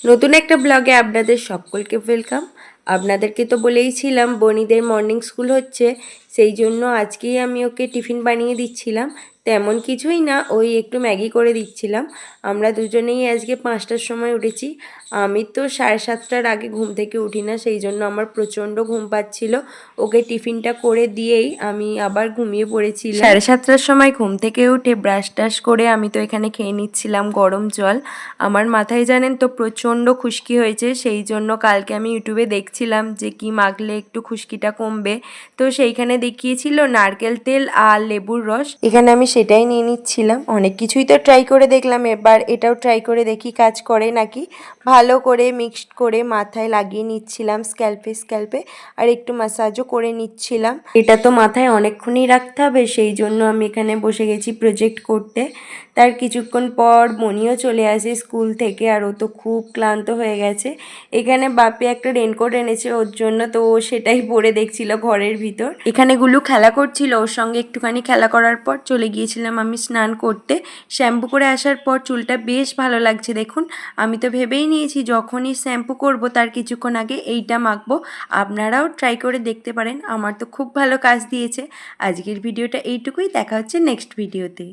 নতুন একটা ব্লগে আপনাদের সকলকে ওয়েলকাম। আপনাদেরকে তো বলেইছিলাম বনিদের মর্নিং স্কুল হচ্ছে, সেই জন্য আজকেই আমি ওকে টিফিন বানিয়ে দিচ্ছিলাম। তেমন কিছুই না, ওই একটু ম্যাগি করে দিচ্ছিলাম। আমরা দুজনেই আজকে 5টার সময় উঠেছি। আমি তো 7:30টার আগে ঘুম থেকে উঠি না, সেই জন্য আমার প্রচণ্ড ঘুম পাচ্ছিল। ওকে টিফিনটা করে দিয়েই আমি আবার ঘুমিয়ে পড়েছিলাম। 7:30টার সময় ঘুম থেকে উঠে ব্রাশ টাশ করে আমি তো এখানে খেয়ে নিচ্ছিলাম গরম জল। আমার মাথায় জানেন তো প্রচণ্ড খুশকি হয়েছে, সেই জন্য কালকে আমি ইউটিউবে দেখছিলাম যে কি মাখলে একটু খুশকিটা কমবে। তো সেইখানে দেখিয়েছিল নারকেল তেল আর লেবুর রস, এখানে আমি সেটাই নিয়ে নিচ্ছিলাম। অনেক কিছুই তো ট্রাই করে দেখলাম, এবার এটাও ট্রাই করে দেখি কাজ করে নাকি। ভালো করে মিক্সড করে মাথায় লাগিয়ে নিচ্ছিলাম স্ক্যাল্পে আর একটু ম্যাসাজও করে নিচ্ছিলাম। এটা তো মাথায় অনেকক্ষণই রাখতে হবে, সেই জন্য আমি এখানে বসে গেছি প্রজেক্ট করতে। তার কিছুক্ষণ পর মনিও চলে আসে স্কুল থেকে, আর ও তো খুব ক্লান্ত হয়ে গেছে। এখানে বাপি একটা রেনকোট এনেছে ওর জন্য, তো ও সেটাই পরে দেখছিল ঘরের ভিতর। এখানে গুলু খেলা করছিল, ওর সঙ্গে একটুখানি খেলা করার পর চলে গিয়েছিলাম আমি স্নান করতে। শ্যাম্পু করে আসার পর চুলটা বেশ ভালো লাগছে দেখুন। আমি তো ভেবেই নিয়েছি যখনই শ্যাম্পু করব তার কিছুক্ষণ আগে এইটা মাখবো। আপনারাও ট্রাই করে দেখতে পারেন, আমার তো খুব ভালো কাজ দিয়েছে। আজকের ভিডিওটা এইটুকুই, দেখা হচ্ছে নেক্সট ভিডিওতে।